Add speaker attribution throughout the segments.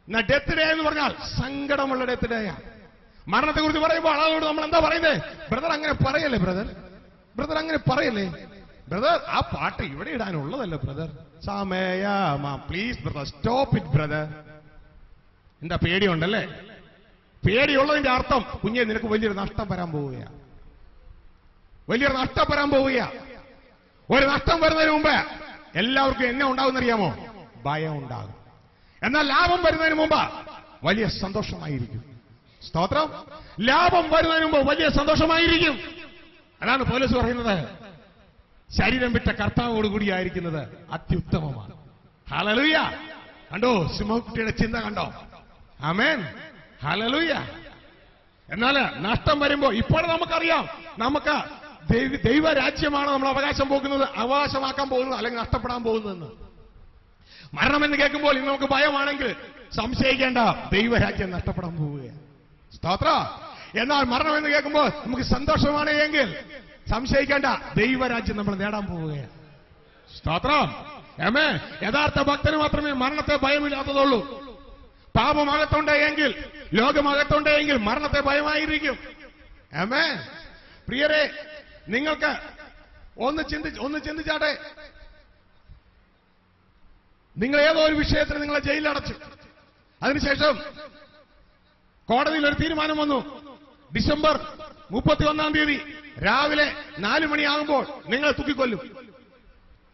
Speaker 1: എന്നാ death day എന്ന് പറഞ്ഞാൽ സങ്കടമുള്ള ഡെത്ത് ഡേയാണ്. മരണത്തെ കുറിച്ച് പറയുമ്പോൾ ആളോട് നമ്മൾ എന്താ പറയുന്നത്? ബ്രദർ അങ്ങനെ പറയല്ലേ, ബ്രദർ അങ്ങനെ പറയല്ലേ ബ്രദർ, ആ പാട്ട് ഇവിടെ ഇടാനുള്ളതല്ല brother. Please brother, stop it brother. എന്താ പേടിയുണ്ടല്ലേ? പേടിയുള്ളതിന്റെ അർത്ഥം കുഞ്ഞെ നിനക്ക് വലിയൊരു നഷ്ടം വരാൻ പോവുകയാണ്. വലിയൊരു നഷ്ടം വരാൻ പോവുകയാണ്. ഒരു നഷ്ടം വരുന്നതിന് മുമ്പ് എല്ലാവർക്കും എന്നെ ഉണ്ടാകുന്നറിയാമോ? ഭയം ഉണ്ടാകും. എന്നാൽ ലാഭം വരുന്നതിന് മുമ്പ് വലിയ സന്തോഷമായിരിക്കും. സ്തോത്രം. ലാഭം വരുന്നതിന് മുമ്പ് വലിയ സന്തോഷമായിരിക്കും. അതാണ് പൗലോസ് പറയുന്നത്, ശരീരം വിട്ട കർത്താവോടുകൂടിയായിരിക്കുന്നത് അത്യുത്തമമാണ്. ഹല്ലേലൂയ. കണ്ടോ സിംഹക്കുട്ടിയുടെ ചിന്ത കണ്ടോ? ആമേൻ. ഹല്ലേലൂയ. എന്നാൽ നഷ്ടം വരുമ്പോ ഇപ്പോൾ നമുക്കറിയാം, നമുക്ക് ദൈവരാജ്യമാണ് നമ്മൾ അവകാശമാക്കാൻ പോകുന്നത്, അല്ലെങ്കിൽ നഷ്ടപ്പെടാൻ പോകുന്നതെന്ന്. മരണമെന്ന് കേൾക്കുമ്പോൾ ഇന്ന് നമുക്ക് ഭയമാണെങ്കിൽ സംശയിക്കേണ്ട, ദൈവരാജ്യം നഷ്ടപ്പെടാൻ പോവുകയാണ്. സ്തോത്ര. എന്നാൽ മരണമെന്ന് കേൾക്കുമ്പോൾ നമുക്ക് സന്തോഷമാണ് എങ്കിൽ സംശയിക്കേണ്ട, ദൈവരാജ്യം നമ്മൾ നേടാൻ പോവുകയാണ്. സ്തോത്രം. ആമേൻ. യഥാർത്ഥ ഭക്തന് മാത്രമേ മരണത്തെ ഭയമില്ലാത്തതുള്ളൂ. പാപമകത്തുണ്ടെങ്കിൽ, ലോകമകത്തുണ്ടെങ്കിൽ മരണത്തെ ഭയമായിരിക്കും. ആമേൻ. പ്രിയരെ, നിങ്ങൾക്ക് ഒന്ന് ചിന്തിച്ചാട്ടെ. നിങ്ങൾ ഏതോ ഒരു വിഷയത്തിന് നിങ്ങളെ ജയിലിലടച്ചു. അതിനുശേഷം കോടതിയിൽ ഒരു തീരുമാനം വന്നു. ഡിസംബർ 31-ാം തീയതി രാവിലെ 4 മണിയാകുമ്പോൾ നിങ്ങളെ തൂക്കിക്കൊല്ലും.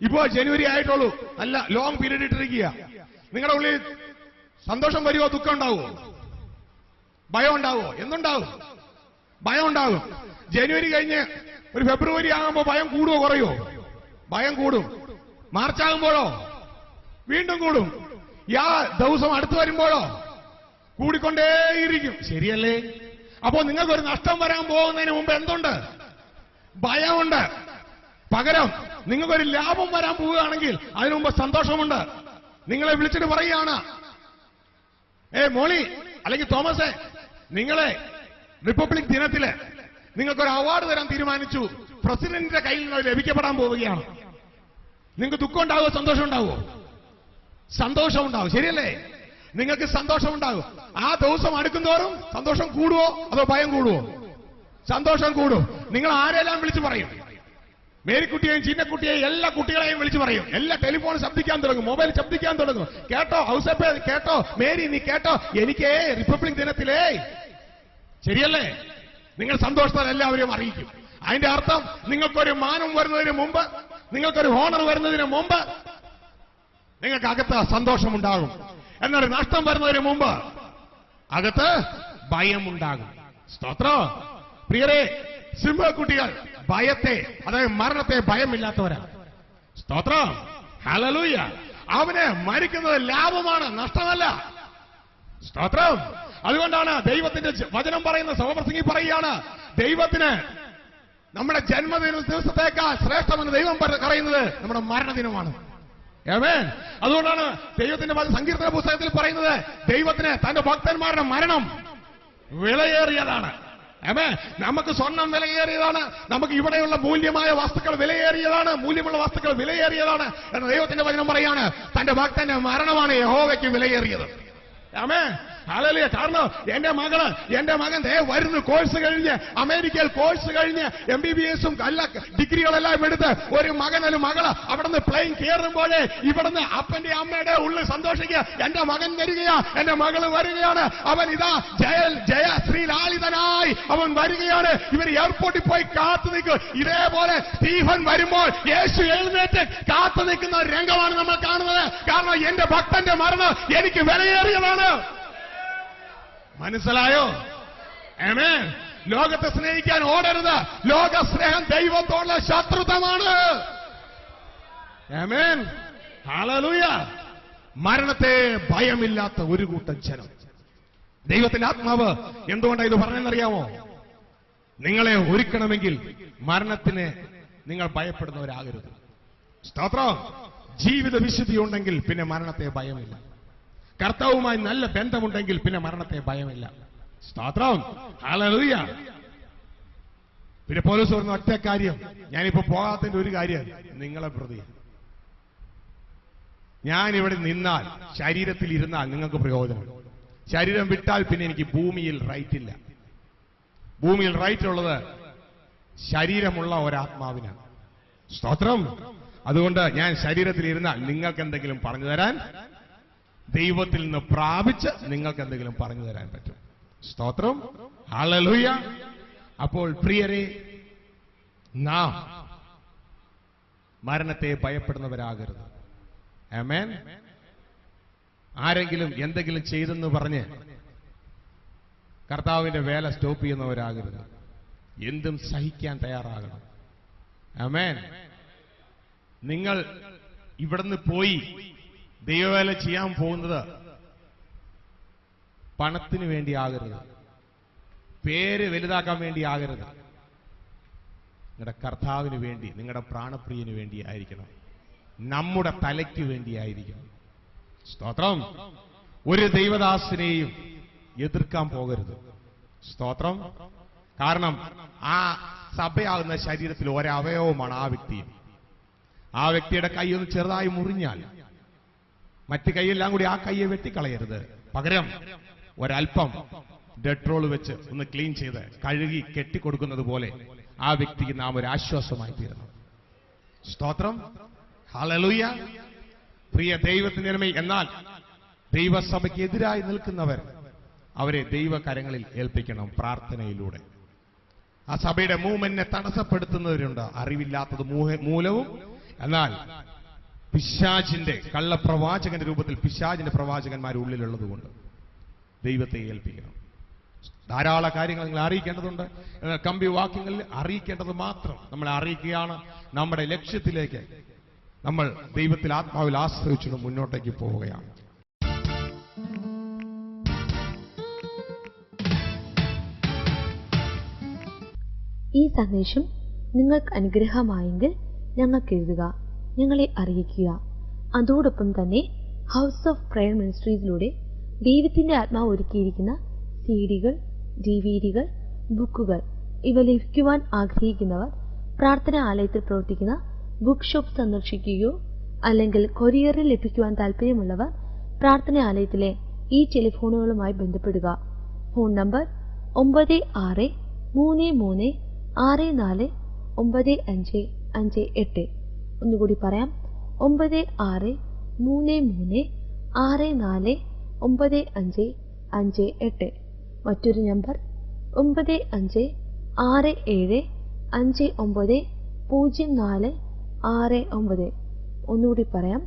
Speaker 1: ഇപ്പോൾ ജനുവരി ആയിട്ടുള്ളൂ, നല്ല ലോങ് പീരീഡ് ഇട്ടിരിക്കുക. നിങ്ങളുടെ ഉള്ളിൽ സന്തോഷം വരുമോ? ദുഃഖം ഉണ്ടാവുമോ? ഭയം ഉണ്ടാവുമോ? എന്തുണ്ടാവും? ഭയം ഉണ്ടാകും. ജനുവരി കഴിഞ്ഞ് ഒരു ഫെബ്രുവരി ആകുമ്പോൾ ഭയം കൂടുമോ കുറയോ? ഭയം കൂടും. മാർച്ച് ആകുമ്പോഴോ വീണ്ടും കൂടും. ദിവസം അടുത്ത് വരുമ്പോഴോ കൂടിക്കൊണ്ടേയിരിക്കും. ശരിയല്ലേ? അപ്പോ നിങ്ങൾക്കൊരു നഷ്ടം വരാൻ പോകുന്നതിന് മുമ്പ് എന്തുണ്ട്? ഭയമുണ്ട്. പകരം നിങ്ങൾക്കൊരു ലാഭം വരാൻ പോവുകയാണെങ്കിൽ അതിനു മുമ്പ് സന്തോഷമുണ്ട്. നിങ്ങളെ വിളിച്ചിട്ട് പറയുകയാണ്, മോളി അല്ലെങ്കിൽ തോമസേ, നിങ്ങളെ റിപ്പബ്ലിക് ദിനത്തില് നിങ്ങൾക്കൊരു അവാർഡ് തരാൻ തീരുമാനിച്ചു. പ്രസിഡന്റിന്റെ കയ്യിൽ നിന്ന് ലഭിക്കപ്പെടാൻ പോവുകയാണ്. നിങ്ങൾക്ക് ദുഃഖം ഉണ്ടാവുമോ? സന്തോഷം ഉണ്ടാവുമോ? സന്തോഷം ഉണ്ടാവും. ശരിയല്ലേ? നിങ്ങൾക്ക് സന്തോഷം ഉണ്ടാകും. ആ ദിവസം അടുക്കുന്തോറും സന്തോഷം കൂടുവോ അതോ ഭയം കൂടുവോ? സന്തോഷം കൂടും. നിങ്ങൾ ആരെല്ലാം വിളിച്ചു പറയും? മേരിക്കുട്ടിയെയും ചിന്നക്കുട്ടിയെയും എല്ലാ കുട്ടികളെയും വിളിച്ചു പറയും. എല്ലാ ടെലിഫോൺ ശബ്ദിക്കാൻ തുടങ്ങും, മൊബൈൽ ശബ്ദിക്കാൻ തുടങ്ങും. കേട്ടോ ഔസേപ്പേ, കേട്ടോ മേരി, നീ കേട്ടോ, എനിക്ക് റിപ്പബ്ലിക് ദിനത്തിലേ. ശരിയല്ലേ? നിങ്ങൾ സന്തോഷത്താൽ എല്ലാവരെയും അറിയിക്കും. അതിന്റെ അർത്ഥം നിങ്ങൾക്കൊരു മാനം വരുന്നതിന് മുമ്പ്, നിങ്ങൾക്കൊരു ഹോണർ വരുന്നതിന് മുമ്പ് നിങ്ങൾക്ക് അകത്ത് സന്തോഷമുണ്ടാകും. എന്നൊരു നഷ്ടം വരുന്നതിന് മുമ്പ് അകത്ത് ഭയമുണ്ടാകും. സ്തോത്രം. പ്രിയരെ, സിംഹക്കുട്ടികൾ ഭയത്തെ, അതായത് മരണത്തെ ഭയമില്ലാത്തവരാണ്. സ്തോത്രം. ഹല്ലേലൂയ. അവന് മരിക്കുന്നത് ലാഭമാണ്, നഷ്ടമല്ല. സ്തോത്രം. അതുകൊണ്ടാണ് ദൈവത്തിന്റെ വചനം പറയുന്ന സഹപ്രസംഗി പറയുകയാണ്, ദൈവത്തിന് നമ്മുടെ ജന്മദിന ദിവസത്തേക്കാൾ ശ്രേഷ്ഠമെന്ന് ദൈവം പറയുന്നത് നമ്മുടെ മരണദിനമാണ്. ആമേൻ. അതുകൊണ്ടാണ് ദൈവത്തിന്റെ സങ്കീർത്തന പുസ്തകത്തിൽ പറയുന്നത്, ദൈവത്തിന് തന്റെ ഭക്തന്മാരുടെ മരണം വിലയേറിയതാണ്. ആമേൻ. നമുക്ക് സ്വർണം വിലയേറിയതാണ്, നമുക്ക് ഇവിടെയുള്ള മൂല്യമായ വസ്തുക്കൾ വിലയേറിയതാണ്, മൂല്യമുള്ള വസ്തുക്കൾ വിലയേറിയതാണ് എന്ന് ദൈവത്തിന്റെ വചനം പറയാണ്. തന്റെ ഭക്തന്റെ മരണമാണ് യഹോവയ്ക്ക് വിലയേറിയത്. ആമേൻ. ഹല്ലേലൂയ. കാരണം എന്റെ മകൻ വരുന്നു, കോഴ്സ് കഴിഞ്ഞ് അമേരിക്കയിൽ കോഴ്സ് കഴിഞ്ഞ് MBBS-ഉം അല്ല ഡിഗ്രികളെല്ലാം എടുത്ത് ഒരു മകനൊരു മകള് അവിടുന്ന് പ്ലെയിൻ കയറുമ്പോഴേ ഇവിടുന്ന് അപ്പന്റെ അമ്മയുടെ ഉള്ളിൽ സന്തോഷിക്കുക, എന്റെ മകൻ വരികയാ, എന്റെ മകള് വരികയാണ്, അവൻ ഇതാ ജയ ശ്രീലാളിതനായി അവൻ വരികയാണ്. ഇവർ എയർപോർട്ടിൽ പോയി കാത്തു നിൽക്കും. ഇതേപോലെ സ്റ്റീഫൻ വരുമ്പോൾ യേശു എഴുന്നേറ്റ് കാത്തു നിൽക്കുന്ന ഒരു രംഗമാണ് നമ്മൾ കാണുന്നത്. കാരണം എന്റെ ഭക്തന്റെ മരണം എനിക്ക് വിലയേറിയതാണ്. മനസ്സിലായോ? ആമേൻ. ലോകത്തെ സ്നേഹിക്കാൻ ഓടരുത്. ലോക സ്നേഹം ദൈവത്തോടുള്ള ശത്രുത്വമാണ്. ആമേൻ. ഹല്ലേലൂയ. മരണത്തെ ഭയമില്ലാത്ത ഒരു കൂട്ടം ജനം. ദൈവത്തിന്റെ ആത്മാവ് എന്തുകൊണ്ടാണ് ഇത് പറഞ്ഞെന്നറിയാമോ? നിങ്ങളെ ഒരുക്കണമെങ്കിൽ മരണത്തിന് നിങ്ങൾ ഭയപ്പെടുന്നവരാകരുത്. സ്തോത്രം. ജീവിത വിശുദ്ധി ഉണ്ടെങ്കിൽ പിന്നെ മരണത്തെ ഭയമില്ല. കർത്താവുമായി നല്ല ബന്ധമുണ്ടെങ്കിൽ പിന്നെ മരണത്തെ ഭയമില്ല. സ്തോത്രം. ഹല്ലേലൂയ. പിന്നെ പൗലോസ് പറഞ്ഞ ഒറ്റ കാര്യം, ഞാനിപ്പോ പോകാത്തതിന്റെ ഒരു കാര്യം, നിങ്ങളെ പ്രതി ഞാനിവിടെ നിന്നാൽ, ശരീരത്തിൽ ഇരുന്നാൽ നിങ്ങൾക്ക് പ്രയോജനം. ശരീരം വിട്ടാൽ പിന്നെ എനിക്ക് ഭൂമിയിൽ റൈറ്റ് ഇല്ല. ഭൂമിയിൽ റൈറ്റ് ഉള്ളത് ശരീരമുള്ള ഒരാത്മാവിനാണ്. സ്തോത്രം. അതുകൊണ്ട് ഞാൻ ശരീരത്തിൽ ഇരുന്നാൽ നിങ്ങൾക്ക് എന്തെങ്കിലും പറഞ്ഞു തരാൻ, ദൈവത്തിൽ നിന്ന് പ്രാപിച്ച് നിങ്ങൾക്ക് എന്തെങ്കിലും പറഞ്ഞു തരാൻ പറ്റും. സ്തോത്രം. ഹല്ലേലൂയ. അപ്പോൾ പ്രിയരെ, നാം മരണത്തെ ഭയപ്പെടുന്നവരാകരുത്. ആമേൻ. ആരെങ്കിലും എന്തെങ്കിലും ചെയ്തെന്ന് പറഞ്ഞ് കർത്താവിന്റെ വേല സ്റ്റോപ്പ് ചെയ്യുന്നവരാകരുത്. എന്തും സഹിക്കാൻ തയ്യാറാകണം. ആമേൻ. നിങ്ങൾ ഇവിടുന്ന് പോയി ദൈവവേല ചെയ്യാൻ പോകുന്നത് പണത്തിന് വേണ്ടിയാകരുത്, പേര് വലുതാക്കാൻ വേണ്ടിയാകരുത്. നിങ്ങളുടെ കർത്താവിന് വേണ്ടി, നിങ്ങളുടെ പ്രാണപ്രിയന് വേണ്ടിയായിരിക്കണം. നമ്മുടെ തലയ്ക്ക് വേണ്ടിയായിരിക്കണം. സ്തോത്രം. ഒരു ദൈവദാസനെയും എതിർക്കാൻ പോകരുത്. സ്തോത്രം. കാരണം ആ സഭയാകുന്ന ശരീരത്തിൽ ഒരവയവമാണ് ആ വ്യക്തി. ആ വ്യക്തിയുടെ കൈ ഒന്ന് ചെറുതായി മുറിഞ്ഞാൽ മറ്റു കൈയെല്ലാം കൂടി ആ കൈയെ വെട്ടിക്കളയരുത്. പകരം ഒരൽപ്പം ഡെട്രോൾ വെച്ച് ഒന്ന് ക്ലീൻ ചെയ്ത് കഴുകി കെട്ടിക്കൊടുക്കുന്നത് പോലെ ആ വ്യക്തിക്ക് നാം ഒരു ആശ്വാസമായി തീരണം. സ്തോത്രം. ഹല്ലേലൂയ. പ്രിയ ദൈവത്തിന്റെ നന്മ. എന്നാൽ ദൈവസഭയ്ക്ക് എതിരായി നിൽക്കുന്നവർ അവരെ ദൈവകരങ്ങളിൽ ഏൽപ്പിക്കണം പ്രാർത്ഥനയിലൂടെ. ആ സഭയുടെ മൂവ്മെന്റിനെ തടസ്സപ്പെടുത്തുന്നവരുണ്ട്, അറിവില്ലാത്തത് മൂലവും. എന്നാൽ പിശാചിന്റെ കള്ളപ്രവാചകന്റെ രൂപത്തിൽ പിശാചിന്റെ പ്രവാചകന്മാർ ഉള്ളിലുള്ളത് കൊണ്ട് ദൈവത്തെ ഏൽപ്പിക്കണം. ധാരാളം കാര്യങ്ങൾ നിങ്ങൾ അറിയിക്കേണ്ടതുണ്ട്. കമ്പി വാക്യങ്ങളിൽ അറിയിക്കേണ്ടത് മാത്രം നമ്മളെ അറിയിക്കുകയാണ്. നമ്മുടെ ലക്ഷ്യത്തിലേക്ക് നമ്മൾ ദൈവത്തിൽ ആത്മാവിൽ ആശ്രയിച്ചുകൊണ്ട് മുന്നോട്ടേക്ക് പോവുകയാണ്.
Speaker 2: ഈ സന്ദേശം നിങ്ങൾക്ക് അനുഗ്രഹമായെങ്കിൽ ഞങ്ങൾക്ക് എഴുതുക, ഞങ്ങളെ അറിയിക്കുക. അതോടൊപ്പം തന്നെ ഹൗസ് ഓഫ് പ്രയർ മിനിസ്ട്രീസിലൂടെ ദൈവത്തിന്റെ ആത്മാവ് ഒരുക്കിയിരിക്കുന്ന CD-കൾ, DVD-കൾ, ബുക്കുകൾ ഇവ ലഭിക്കുവാൻ ആഗ്രഹിക്കുന്നവർ പ്രാർത്ഥന ആലയത്തിൽ പ്രവർത്തിക്കുന്ന ബുക്ക് ഷോപ്പ് സന്ദർശിക്കുകയോ അല്ലെങ്കിൽ കൊറിയറിൽ ലഭിക്കുവാൻ താല്പര്യമുള്ളവർ പ്രാർത്ഥന ആലയത്തിലെ ഈ ടെലിഫോണുകളുമായി ബന്ധപ്പെടുക. Phone number 9633649558. ഒന്നുകൂടി പറയാം, 9633649558. മറ്റൊരു നമ്പർ 9567590469. ഒന്നുകൂടി പറയാം,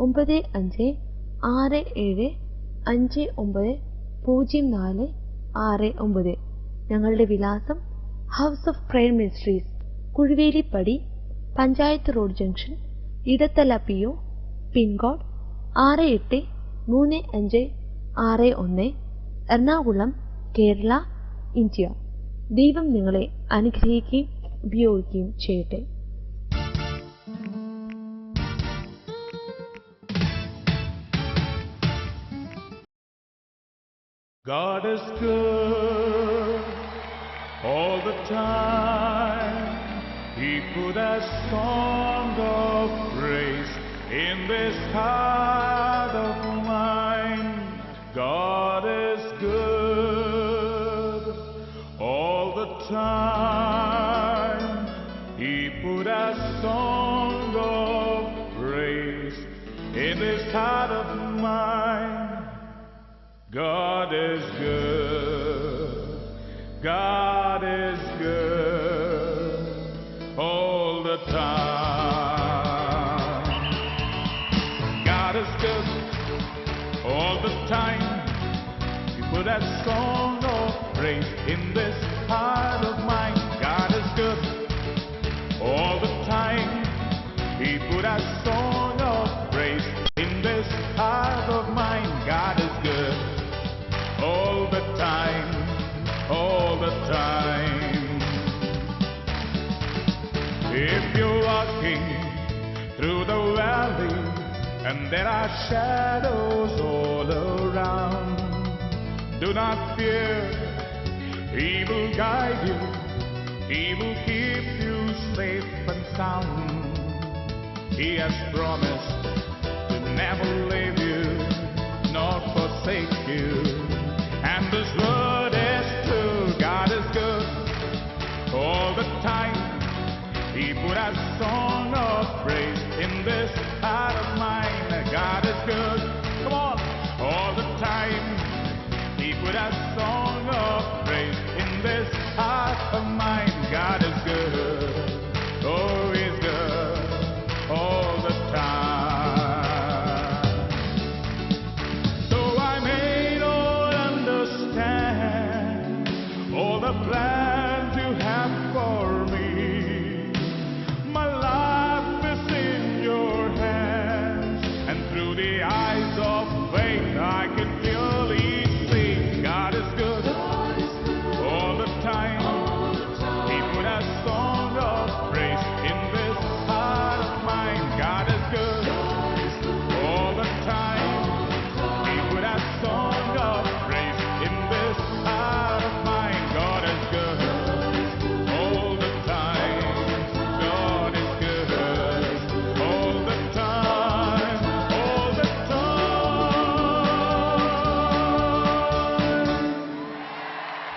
Speaker 2: 9567590469. ഞങ്ങളുടെ വിലാസം house of prayer ministries, Kuzhuvelippadi, panchayat road junction, Edathala PO, pincode 683561, Ernakulam, Kerala, India. ദൈവം നിങ്ങളെ അനുഗ്രഹിക്കുകയും ഉപയോഗിക്കുകയും ചെയ്യട്ടെ.
Speaker 3: God is good all the time. He put a song of praise in this heart of mine. God is good all the time. He put a song of praise in this heart of mine. God is good. God is good all the time. God is good all the time. He put a song of praise in this heart of mine. God is good all the time. He put a song of praise in this heart of mine. God is good all the time, all the time. If you're walking through the valley and there are shadows all around, do not fear. He will guide you. He will keep you safe and sound. He has promised to never leave you nor forsake you. song of praise in this heart of mine. God is good. Come on. All the time. He put a song of praise in this heart of mine. God is good. Oh, He's good all the time. So I may not understand all the plans you have for me. My life is in your hands, and through the eyes of faith I can clearly see God is good all the time. He put a song of praise in this heart of mine. God is good all the time. He put a song of praise in this heart of mine. God is good all the time. God is good all the time. All the time.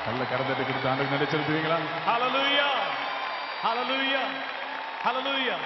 Speaker 3: நல்ல கரத்தை கொடுத்து ஆண்டவருக்கு நன்றி செலுத்துவீங்களா? Hallelujah. Hallelujah. Hallelujah.